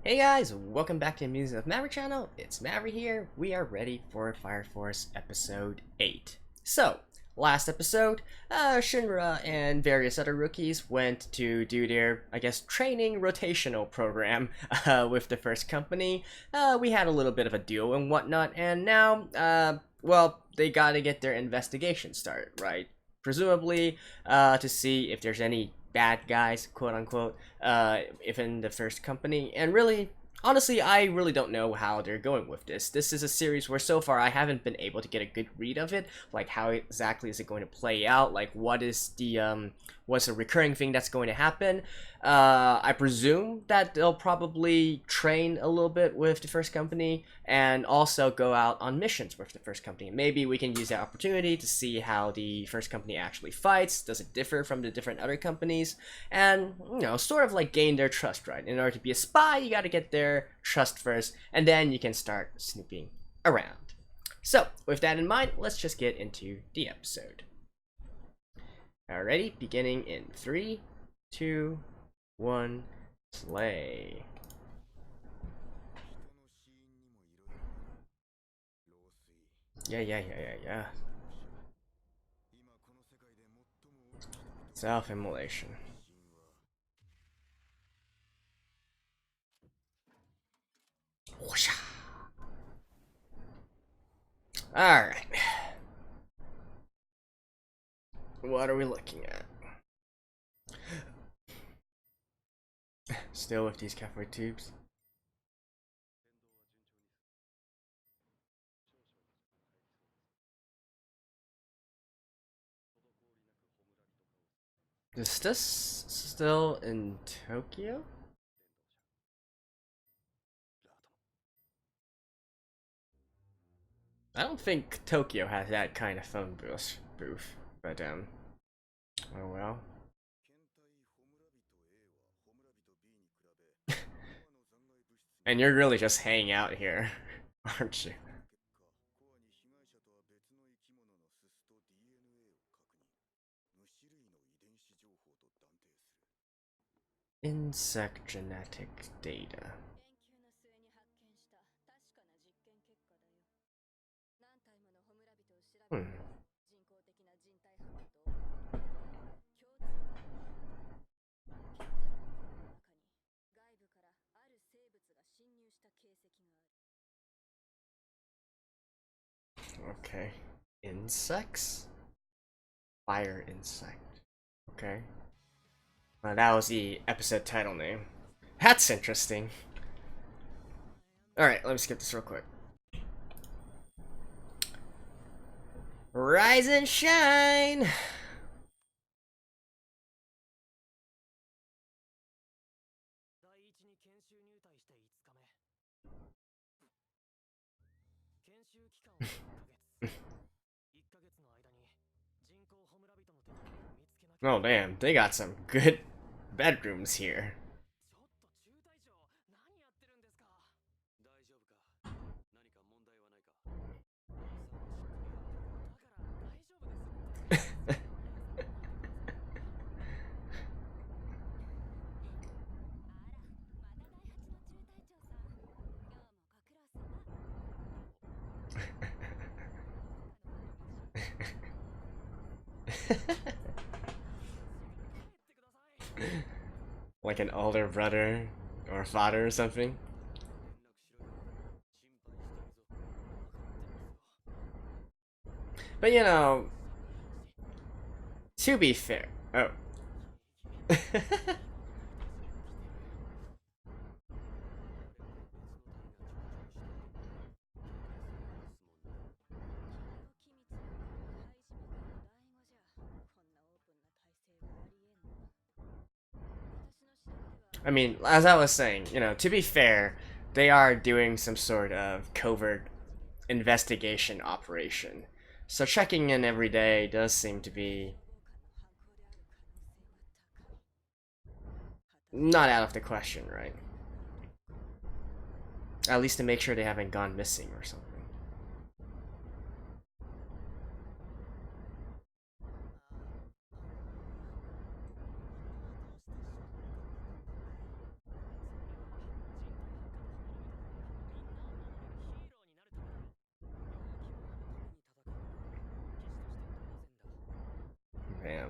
Hey guys, welcome back to the Musings of Maverick channel. It's Maverick here. We are ready for Fire Force episode 8. So, last episode, Shinra and various other rookies went to do their, training rotational program with the first company. We had a little bit of a duel and whatnot, and now, they gotta get their investigation started, right? Presumably, to see if there's any bad guys, quote unquote, if in the first company. And really, honestly, I really don't know how they're going with this. This is a series where so far I haven't been able to get a good read of it. Like, how exactly is it going to play out? Like, what's a recurring thing that's going to happen? I presume that they'll probably train a little bit with the first company and also go out on missions with the first company. Maybe we can use that opportunity to see how the first company actually fights. Does it differ from the different other companies? And, sort of like gain their trust, right? In order to be a spy, you gotta get their trust first, and then you can start snooping around. So, with that in mind, let's just get into the episode. Alrighty, beginning in 3, 2, 1, play. Yeah. Self-immolation. Alright. What are we looking at? Still with these cathode tubes. Is this still in Tokyo? I don't think Tokyo has that kind of phone booth, but oh well. And you're really just hanging out here, aren't you? Insect genetic data. Hmm. Okay. Insects? Fire insect. Okay. Well, that was the episode title name. That's interesting. Alright, let me skip this real quick. Rise and shine! Oh damn, they got some good bedrooms here. Like an older brother or father or something. But to be fair, oh. I mean, as I was saying, to be fair, they are doing some sort of covert investigation operation. So checking in every day does seem to be not out of the question, right? At least to make sure they haven't gone missing or something.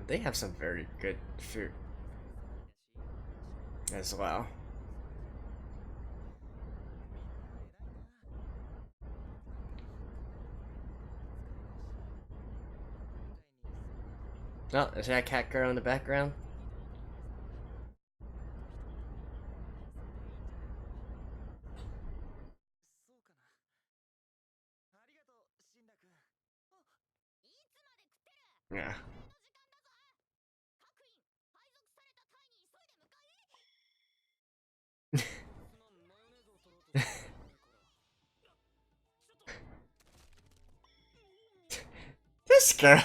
They have some very good food as well. Oh, is that cat girl in the background? Yeah. This girl.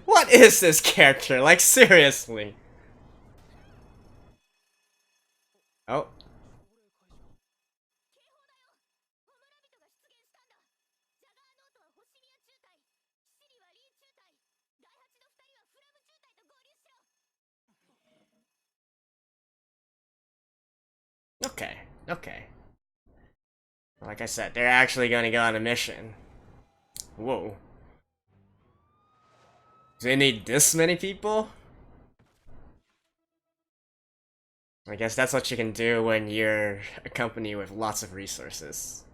What is this character? Like, seriously. Oh. Okay, okay. Like I said, they're actually gonna go on a mission. Whoa. Do they need this many people? I guess that's what you can do when you're a company with lots of resources.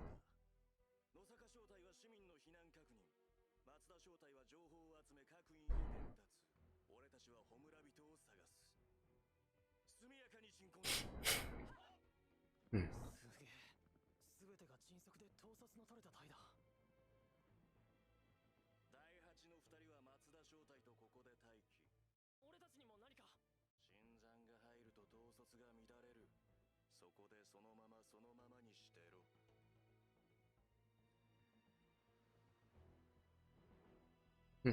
Hmm. Hmm.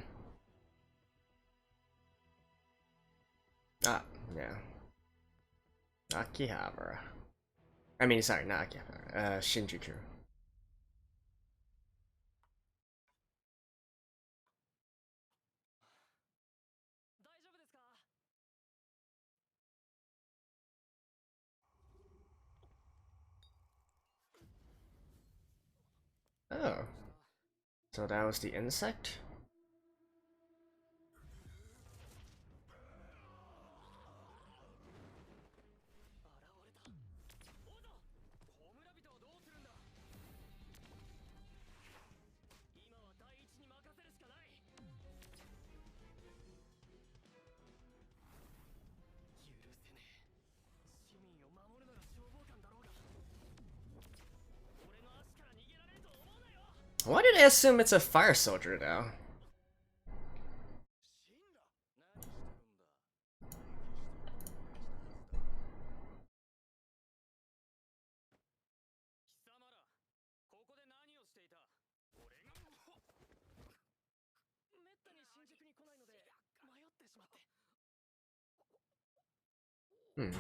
Ah, yeah. Akihabara. I mean, sorry, not Akihabara. Shinjuku. Oh. So that was the insect? Why did I assume it's a fire soldier, though? Hmm.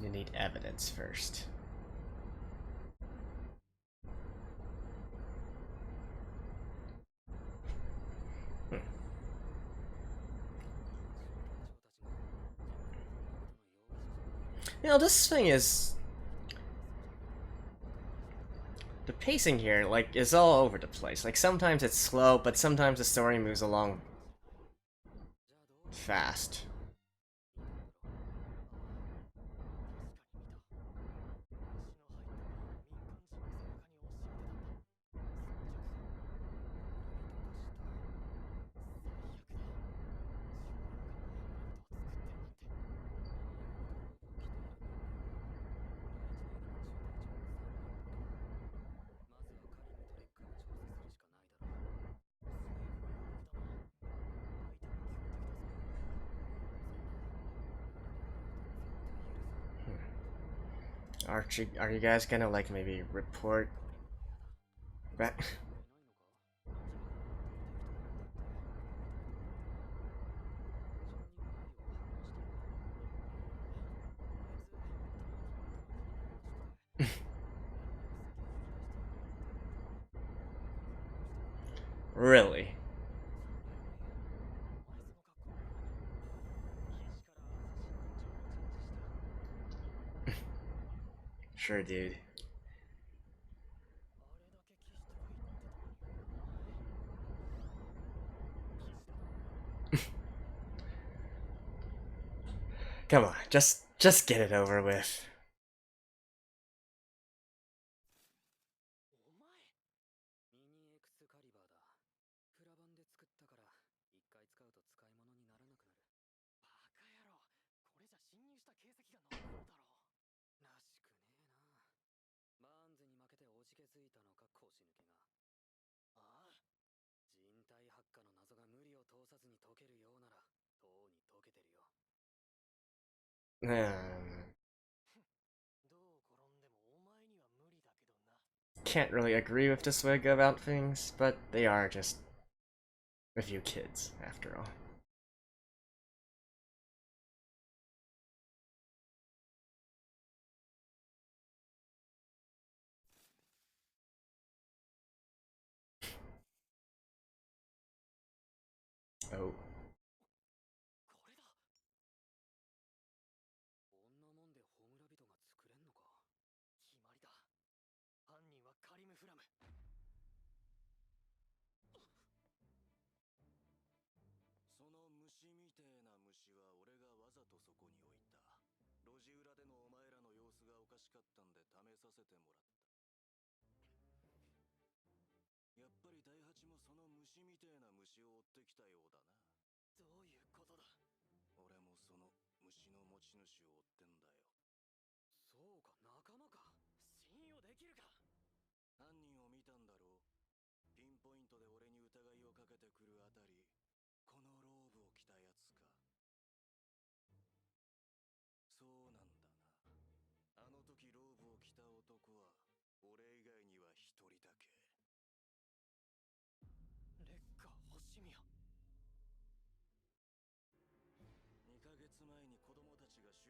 You need evidence first. Hmm. You know, this thing is... The pacing here, like, is all over the place. Like, sometimes it's slow, but sometimes the story moves along fast. Are you guys gonna, like, maybe report back? Really? Sure, dude. Come on, just get it over with. Can't really agree with this way to go about things, but they are just a few kids, after all. Oh.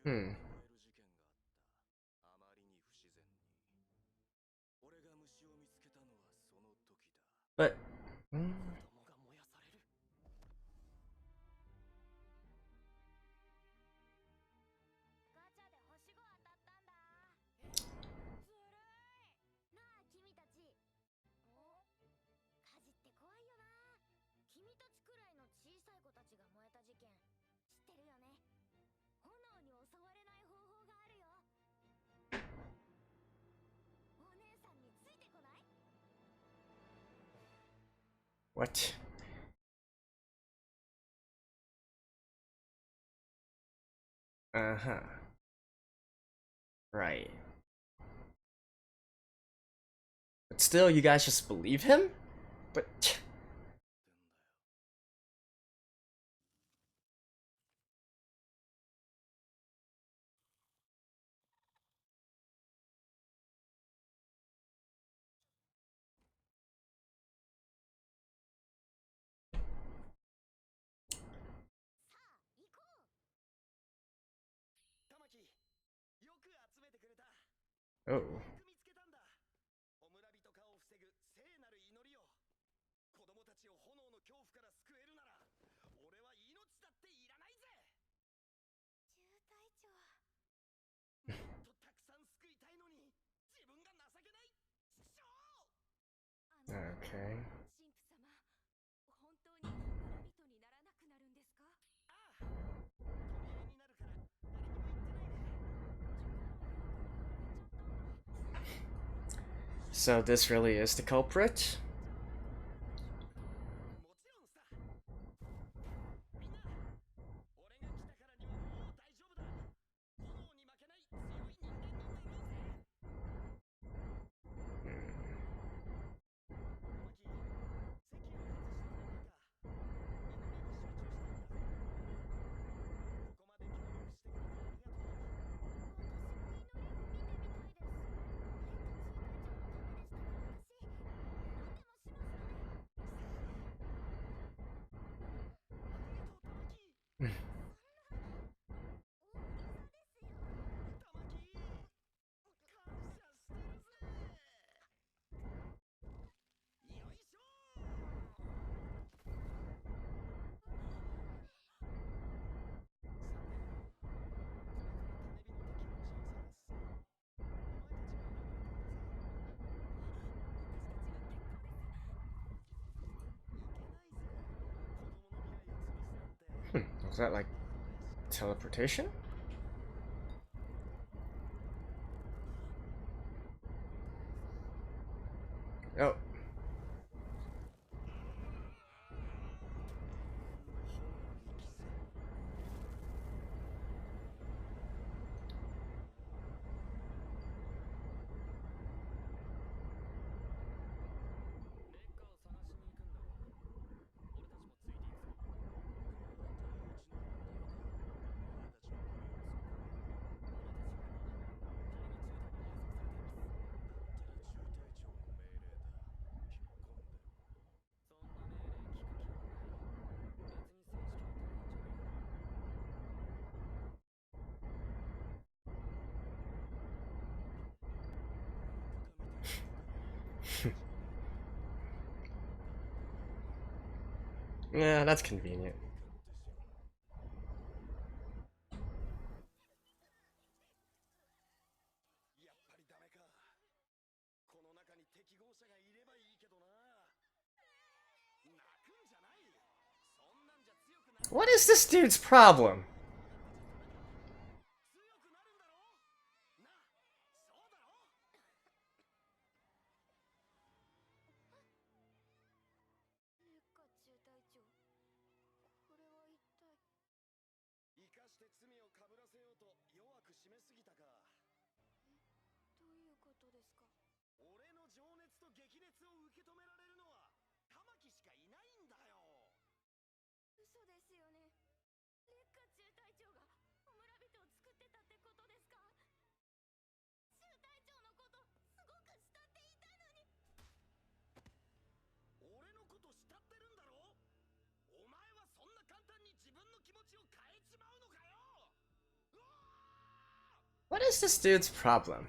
Hmm. But... What? Uh-huh. Right. But still, you guys just believe him? But... Oh. Okay. So this really is the culprit? Is that like teleportation? Oh. Yeah, that's convenient. What is this dude's problem? What is this dude's problem?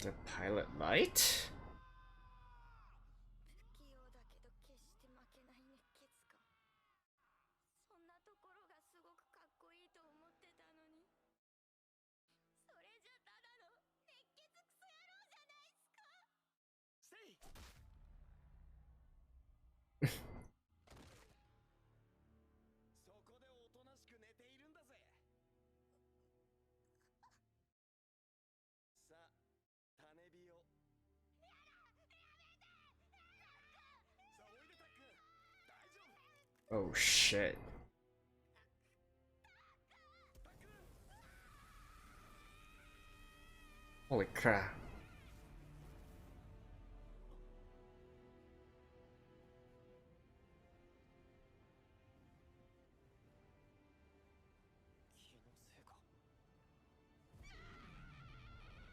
The pilot light? Oh shit. Holy crap.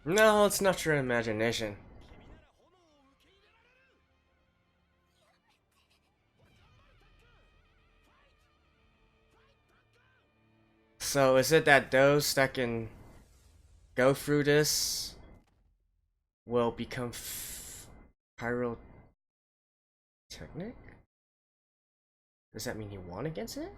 No, it's not your imagination. So is it that those that can go through this will become pyrotechnic? Does that mean he won against it?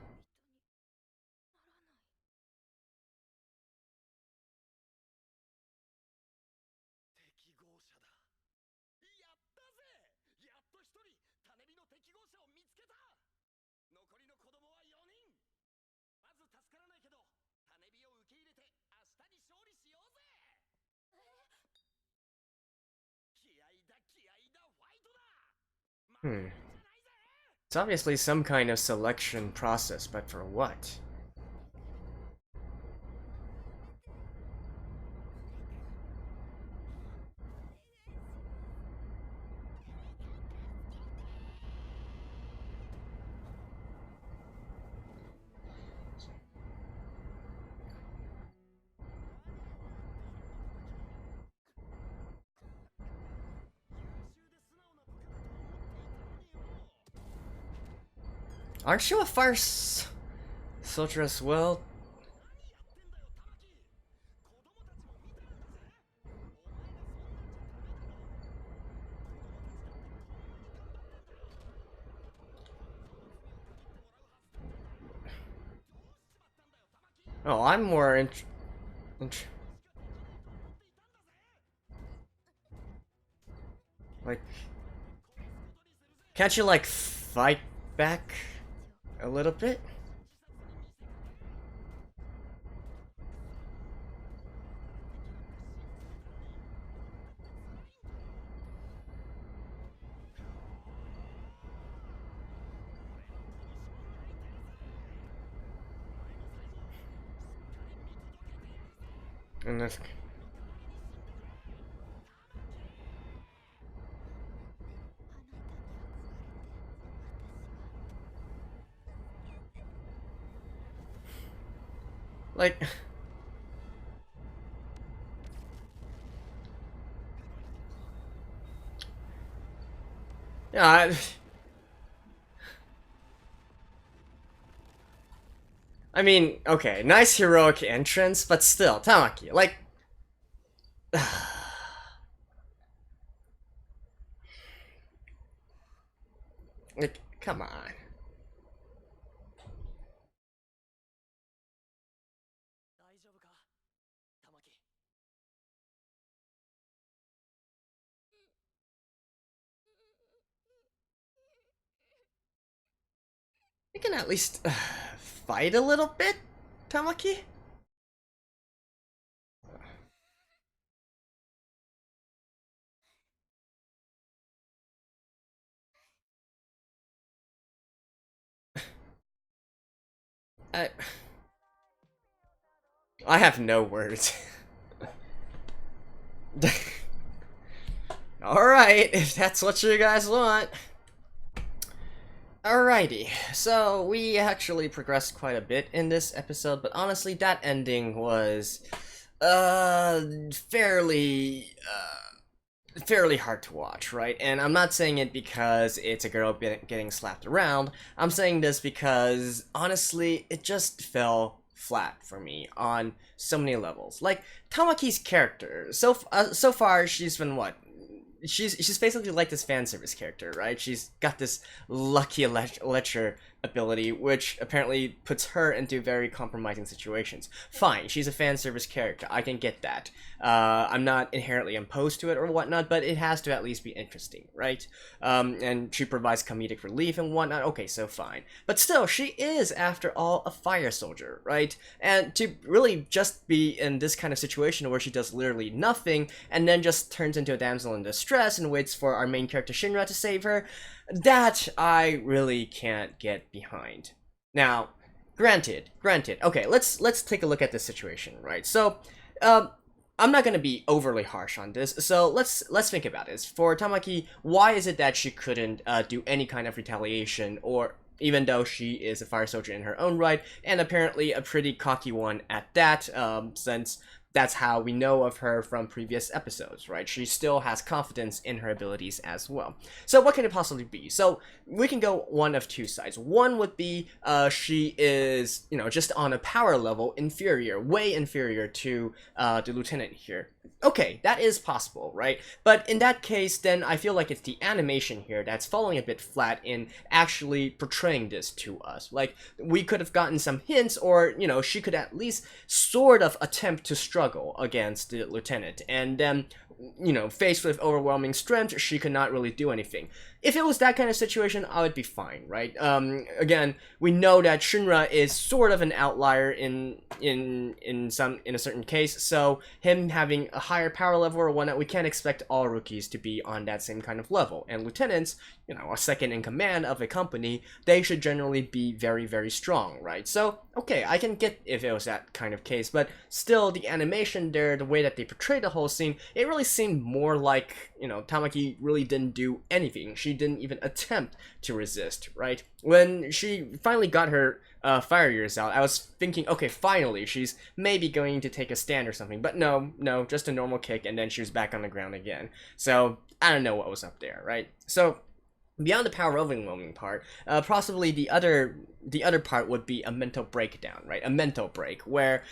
It's obviously some kind of selection process, but for what? Aren't you a fire soldier as well? Oh, I'm more like, can't you, like, fight back a little bit? And this, like, yeah, I mean, okay, nice heroic entrance, but still, Tamaki, like, like, come on. You can at least fight a little bit, Tamaki? I, I have no words. Alright, if that's what you guys want. Alrighty, so we actually progressed quite a bit in this episode, but honestly, that ending was, fairly, fairly hard to watch, right? And I'm not saying it because it's a girl getting slapped around. I'm saying this because, honestly, it just fell flat for me on so many levels. Like, Tamaki's character, so far, she's been what? She's basically like this fan service character, right? She's got this lucky lecture ability, which apparently puts her into very compromising situations. Fine, she's a fan service character. I can get that. I'm not inherently opposed to it or whatnot, but it has to at least be interesting, right? And she provides comedic relief and whatnot. Okay, so fine. But still, she is, after all, a fire soldier, right? And to really just be in this kind of situation where she does literally nothing and then just turns into a damsel in distress and waits for our main character Shinra to save her, that I really can't get behind. Now, granted, okay, let's take a look at this situation, right? So, I'm not gonna be overly harsh on this, so let's think about this. For Tamaki, why is it that she couldn't do any kind of retaliation, or even though she is a fire soldier in her own right, and apparently a pretty cocky one at that, since that's how we know of her from previous episodes, right? She still has confidence in her abilities as well. So what can it possibly be? So we can go one of two sides. One would be she is, just on a power level inferior, way inferior to the lieutenant here. Okay, that is possible, right? But in that case, then I feel like it's the animation here that's falling a bit flat in actually portraying this to us. Like, we could have gotten some hints, or, she could at least sort of attempt to struggle against the lieutenant, and then, faced with overwhelming strength, she could not really do anything. If it was that kind of situation, I would be fine, right? Again, we know that Shinra is sort of an outlier in a certain case, so him having a higher power level or whatnot, we can't expect all rookies to be on that same kind of level. And lieutenants, a second in command of a company, they should generally be very, very strong, right? So, okay, I can get if it was that kind of case, but still, the animation there, the way that they portrayed the whole scene, it really seemed more like, Tamaki really didn't do anything. She didn't even attempt to resist, right? When she finally got her fire years out, I was thinking, okay, finally, she's maybe going to take a stand or something, but no, just a normal kick, and then she was back on the ground again. So, I don't know what was up there, right? So, beyond the power overwhelming part, possibly the other part would be a mental breakdown, right? A mental break where,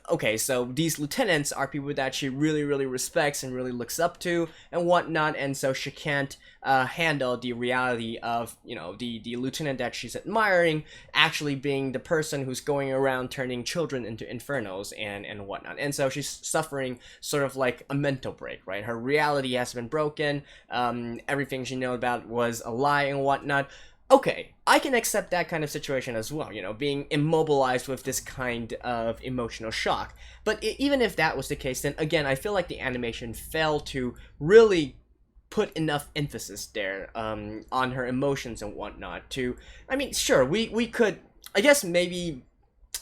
okay, so these lieutenants are people that she really, really respects and really looks up to and whatnot, and so she can't handle the reality of, you know, the lieutenant that she's admiring actually being the person who's going around turning children into infernos and whatnot. And so she's suffering sort of like a mental break, right? Her reality has been broken. Everything she knew about was a lie and whatnot. Okay, I can accept that kind of situation as well, you know, being immobilized with this kind of emotional shock. But even if that was the case, then again, I feel like the animation failed to really put enough emphasis there on her emotions and whatnot to, I mean, sure, we could, I guess maybe,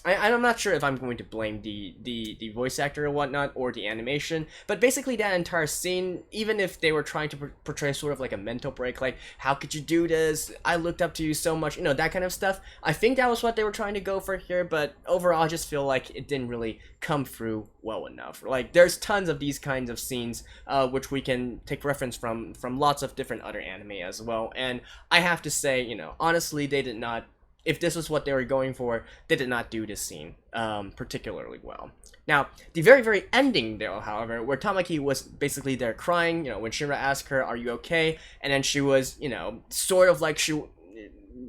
I'm not sure if I'm going to blame the voice actor and whatnot or the animation, but basically that entire scene, even if they were trying to portray sort of like a mental break, like, how could you do this? I looked up to you so much, you know, that kind of stuff. I think that was what they were trying to go for here, but overall I just feel like it didn't really come through well enough. Like, there's tons of these kinds of scenes, which we can take reference from lots of different other anime as well, and I have to say, you know, honestly, they did not, if this was what they were going for, they did not do this scene particularly well. Now, the very, very ending, though, however, where Tamaki was basically there crying, you know, when Shinra asked her, "Are you okay?" And then she was, you know, sort of like you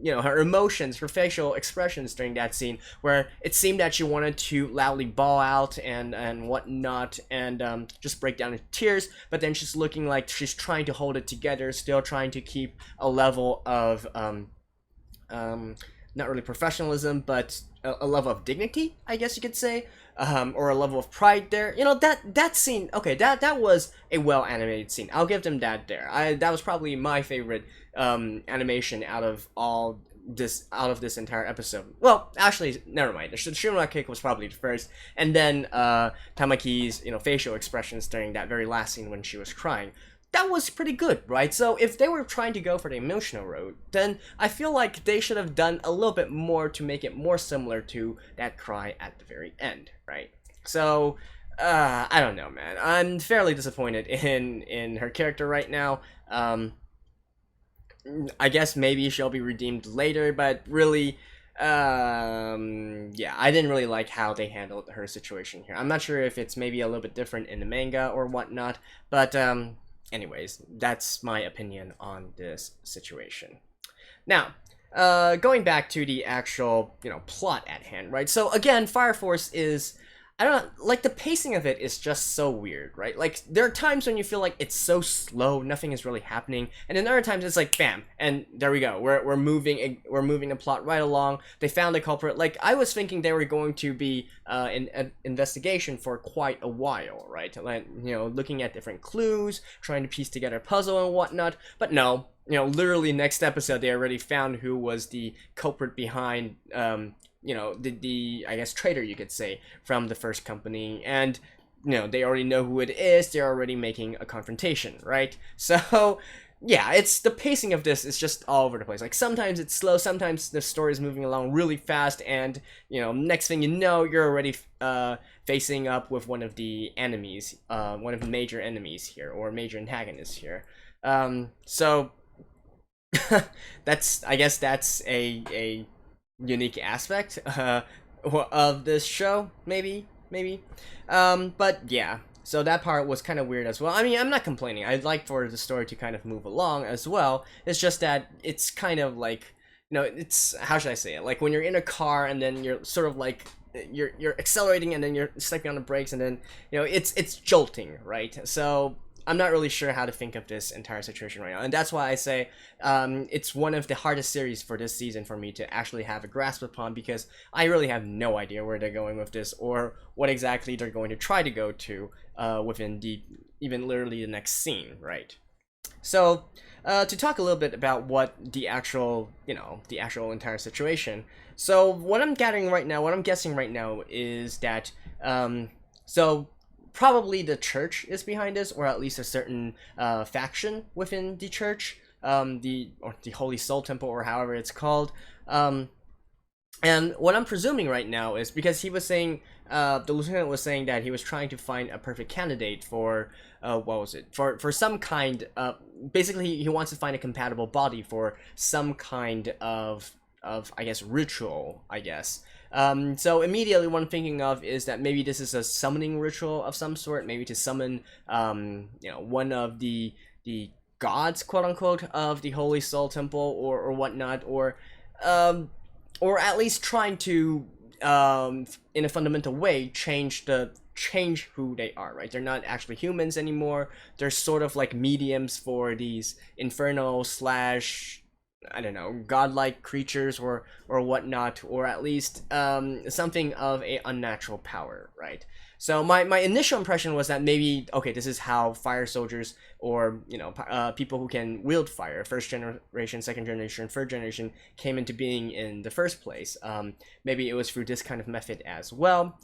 know, her emotions, her facial expressions during that scene, where it seemed that she wanted to loudly bawl out and whatnot, and just break down into tears, but then she's looking like she's trying to hold it together, still trying to keep a level of, not really professionalism, but a level of dignity, I guess you could say, or a level of pride there. You know, that scene, okay, that was a well-animated scene. I'll give them that there. That was probably my favorite animation out of this entire episode. Well, actually, never mind. The Shimura kick was probably the first, and then Tamaki's, you know, facial expressions during that very last scene when she was crying. That was pretty good, right? So if they were trying to go for the emotional road, then I feel like they should have done a little bit more to make it more similar to that cry at the very end, right? So, I don't know, man. I'm fairly disappointed in her character right now. I guess maybe she'll be redeemed later, but really, yeah, I didn't really like how they handled her situation here. I'm not sure if it's maybe a little bit different in the manga or whatnot, but, anyways, that's my opinion on this situation. Now, going back to the actual, you know, plot at hand, right? So again, Fire Force is, I don't know, like, the pacing of it is just so weird, right? Like, there are times when you feel like it's so slow, nothing is really happening, and then other times it's like, bam, and there we go, we're moving the plot right along. They found a culprit. Like, I was thinking they were going to be an investigation for quite a while, right? Like, you know, looking at different clues, trying to piece together a puzzle and whatnot, but no, you know, literally next episode they already found who was the culprit behind, you know, the I guess traitor, you could say, from the first company, and, you know, they already know who it is. They're already making a confrontation, right? So yeah, it's the pacing of this is just all over the place. Like, sometimes it's slow, sometimes the story is moving along really fast, and, you know, next thing you know, you're already facing up with one of the enemies, one of the major enemies here, or major antagonists here. So I guess that's a unique aspect of this show, maybe. But yeah, so that part was kind of weird as well. I mean, I'm not complaining. I'd like for the story to kind of move along as well. It's just that it's kind of like, you know, it's, how should I say it? Like, when you're in a car and then you're sort of like, you're accelerating and then you're stepping on the brakes, and then, you know, it's jolting, right? So I'm not really sure how to think of this entire situation right now, and that's why I say it's one of the hardest series for this season for me to actually have a grasp upon, because I really have no idea where they're going with this, or what exactly they're going to try to go to within even literally the next scene, right? So, to talk a little bit about what the actual, you know, the actual entire situation. So, what I'm guessing right now is that, so probably the church is behind this, or at least a certain faction within the church, the Holy Soul Temple, or however it's called. And what I'm presuming right now is, because he was saying, the lieutenant was saying that he was trying to find a perfect candidate for, what was it? For some kind of, basically he wants to find a compatible body for some kind of of, I guess, ritual, I guess. So immediately what I'm thinking of is that maybe this is a summoning ritual of some sort, maybe to summon, one of the gods, quote unquote, of the Holy Soul Temple or whatnot, or at least trying to, in a fundamental way, change who they are, right? They're not actually humans anymore. They're sort of like mediums for these infernal slash, I don't know, godlike creatures or whatnot, or at least something of a unnatural power, right? So my initial impression was that maybe, okay, this is how fire soldiers, or people who can wield fire, first generation, second generation, third generation, came into being in the first place. Maybe it was through this kind of method as well.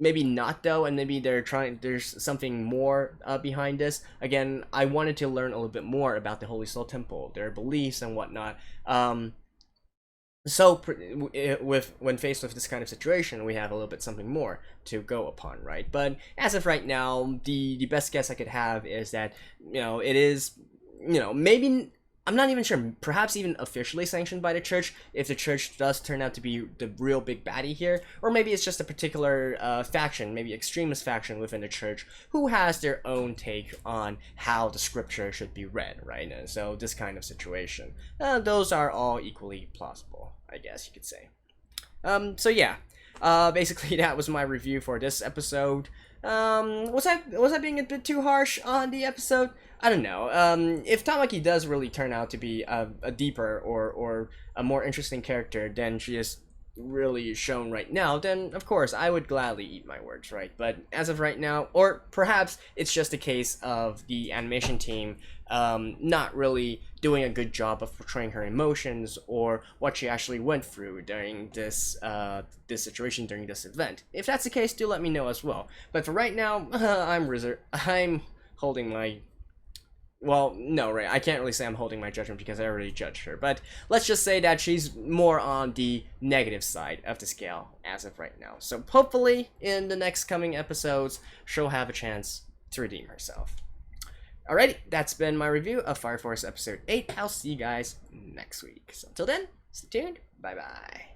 Maybe not though, and maybe there's something more behind this. Again, I wanted to learn a little bit more about the Holy Soul Temple, their beliefs and whatnot. So when faced with this kind of situation, we have a little bit something more to go upon, right? But as of right now, the best guess I could have is that, it is, maybe, I'm not even sure, perhaps even officially sanctioned by the church, if the church does turn out to be the real big baddie here, or maybe it's just a particular faction, maybe extremist faction within the church, who has their own take on how the scripture should be read, right? And so this kind of situation, those are all equally plausible, I guess you could say. So yeah, basically that was my review for this episode. Was I being a bit too harsh on the episode? I don't know. If Tamaki does really turn out to be a deeper or a more interesting character than she is really shown right now, then of course I would gladly eat my words, right? But as of right now, or perhaps it's just a case of the animation team not really doing a good job of portraying her emotions or what she actually went through during this situation, during this event. If that's the case, do let me know as well. But for right now, I'm holding my... Well, no, right, I can't really say I'm holding my judgment because I already judged her, but let's just say that she's more on the negative side of the scale as of right now. So hopefully, in the next coming episodes, she'll have a chance to redeem herself. Alrighty, that's been my review of Fire Force Episode 8. I'll see you guys next week. So until then, stay tuned, bye-bye.